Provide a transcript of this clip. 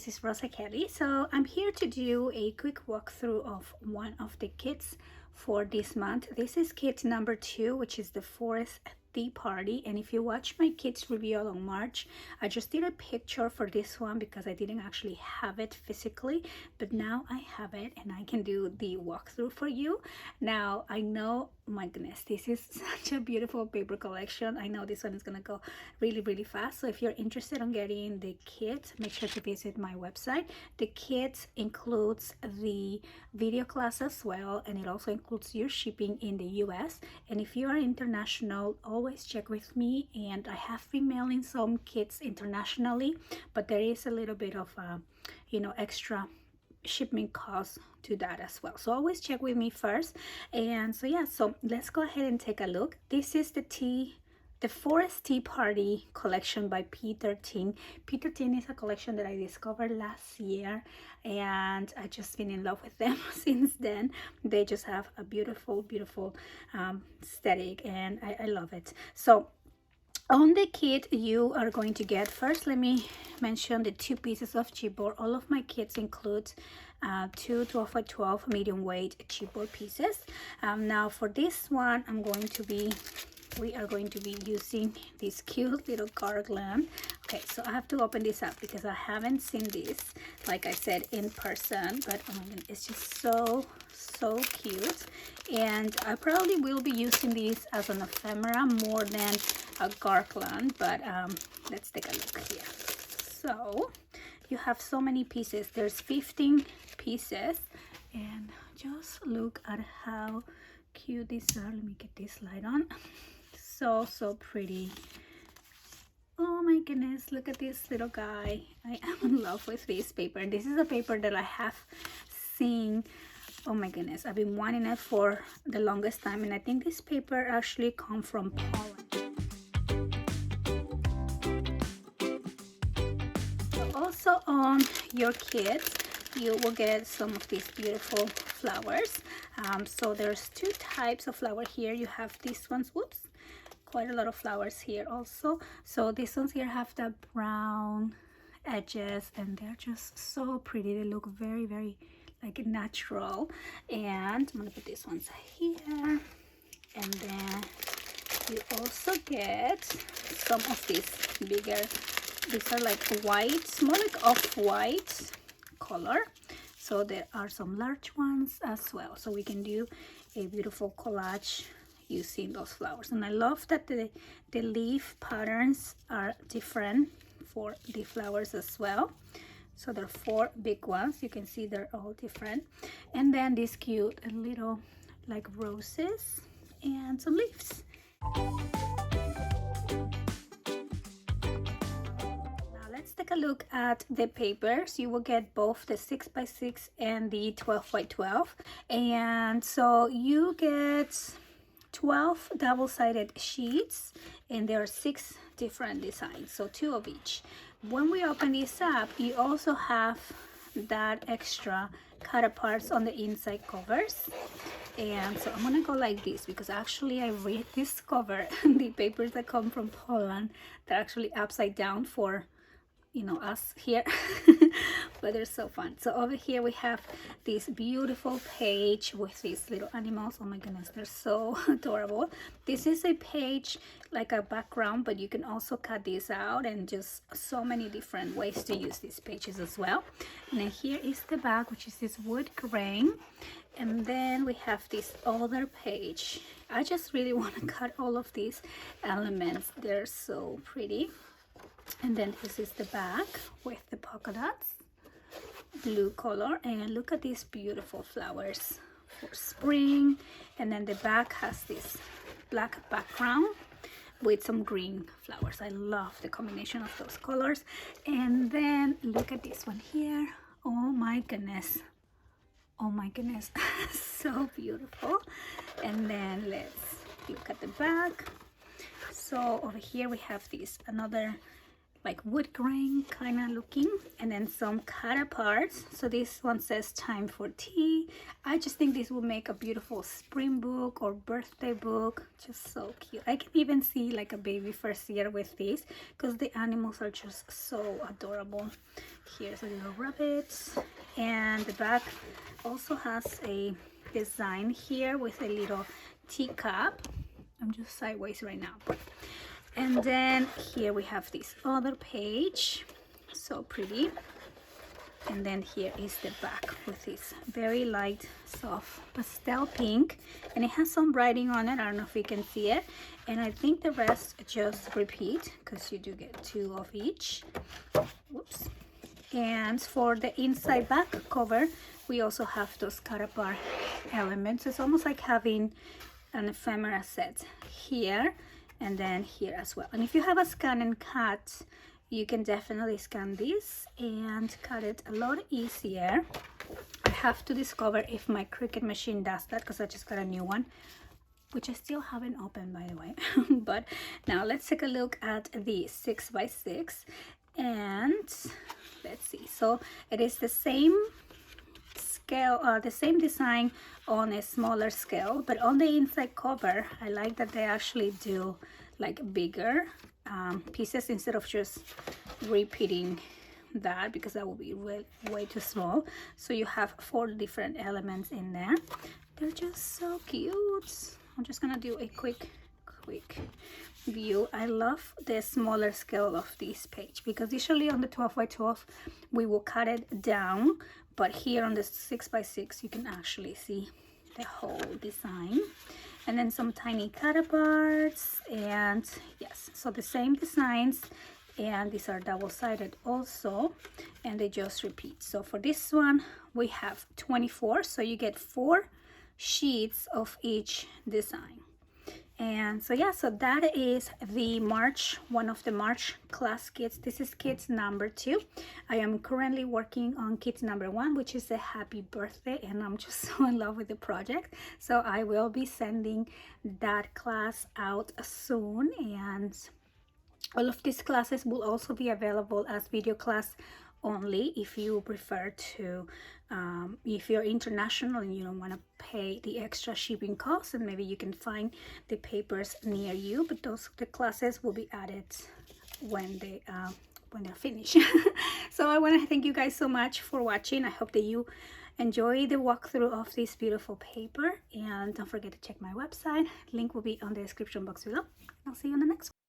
this is Rosa Kelly. So I'm here to do a quick walkthrough of one of the kits for this month. This is kit number 2, which is the Forest Tea Party. And if you watch my kits review along March, I just did a picture for this one because I didn't actually have it physically, but now I have it and I can do the walkthrough for you. Now I know, my goodness, this is such a beautiful paper collection. I know this one is gonna go really fast, so if you're interested in getting the kit, make sure to visit my website. The kit includes the video class as well, and it also includes your shipping in the US. And if you are international, always check with me, and I have been mailing some kits internationally, but there is a little bit of extra shipment cost to that as well, so always check with me first. And so yeah, so let's go ahead and take a look. This is the Forest Tea Party collection by P13. P13 is a collection that I discovered last year, and I just been in love with them since then. They just have a beautiful aesthetic, and I love it. So on the kit you are going to get, first let me mention the 2 pieces of chipboard. All of my kits include 2 12 by 12 medium weight chipboard pieces. Now for this one we are going to be using this cute little garland. Okay, so I have to open this up because I haven't seen this, like I said, in person, but oh my goodness, it's just so cute. And I probably will be using this as an ephemera more than a garland, but let's take a look here. So you have so many pieces. There's 15 pieces, and just look at how cute these are. Let me get this light on. So pretty. Oh my goodness, look at this little guy. I am in love with this paper, and this is a paper that I have seen, oh my goodness, I've been wanting it for the longest time. And I think this paper actually comes from Poland. So also on your kit you will get some of these beautiful flowers. So there's 2 types of flower here. You have these ones, whoops, quite a lot of flowers here also. So these ones here have the brown edges, and they're just so pretty. They look very like natural. And I'm gonna put these ones here, and then you also get some of these bigger, these are like white, more like off-white color. So there are some large ones as well, so we can do a beautiful collage using those flowers. And I love that the leaf patterns are different for the flowers as well. So there are 4 big ones, you can see they're all different. And then these cute little like roses and some leaves. Let's take a look at the papers. You will get both the 6 by 6 and the 12 by 12. And so you get 12 double-sided sheets, and there are 6 different designs, so 2 of each. When we open this up, you also have that extra cut parts on the inside covers. And so I'm gonna go like this because actually I rediscovered the papers that come from Poland. They're actually upside down for us here. But they're so fun. So over here we have this beautiful page with these little animals. Oh my goodness, they're so adorable. This is a page like a background, but you can also cut these out, and just so many different ways to use these pages as well. And then here is the back, which is this wood grain. And then we have this other page. I just really want to cut all of these elements. They're so pretty. And then this is the back with the polka dots, blue color, and look at these beautiful flowers for spring. And then the back has this black background with some green flowers. I love the combination of those colors. And then look at this one here. Oh my goodness, so beautiful. And then let's look at the back. So over here we have this another like wood grain kind of looking, and then some cut aparts. So this one says time for tea. I just think this will make a beautiful spring book or birthday book. Just so cute. I can even see like a baby first year with this because the animals are just so adorable. Here's a little rabbit, and the back also has a design here with a little teacup. I'm just sideways right now, but and then here we have this other page, so pretty. And then here is the back with this very light soft pastel pink, and it has some writing on it. I don't know if you can see it, and I think the rest just repeat because you do get 2 of each. Whoops. And for the inside back cover, we also have those cut apart elements. It's almost like having an ephemera set here and then here as well. And if you have a scan and cut, you can definitely scan this and cut it a lot easier. I have to discover if my Cricut machine does that because I just got a new one, which I still haven't opened, by the way. But now let's take a look at the 6x6, and let's see. So it is the same scale, the same design on a smaller scale, but on the inside cover, I like that they actually do like bigger pieces instead of just repeating that, because that will be way too small. So you have 4 different elements in there. They're just so cute. I'm just gonna do a quick view. I love the smaller scale of this page because usually on the 12x12 we will cut it down, but here on the 6x6 you can actually see the whole design, and then some tiny cut aparts. And yes, so the same designs, and these are double-sided also, and they just repeat. So for this one we have 24, so you get 4 sheets of each design. And so yeah, so that is the March, one of the March class kits. This is kits number 2. I am currently working on kits number 1, which is a happy birthday, and I'm just so in love with the project. So I will be sending that class out soon, and all of these classes will also be available as video class only if you prefer to, if you're international and you don't want to pay the extra shipping costs, and maybe you can find the papers near you, but the classes will be added when they're finished. So I want to thank you guys so much for watching. I hope that you enjoy the walkthrough of this beautiful paper, and don't forget to check my website. Link will be on the description box below. I'll see you on the next one.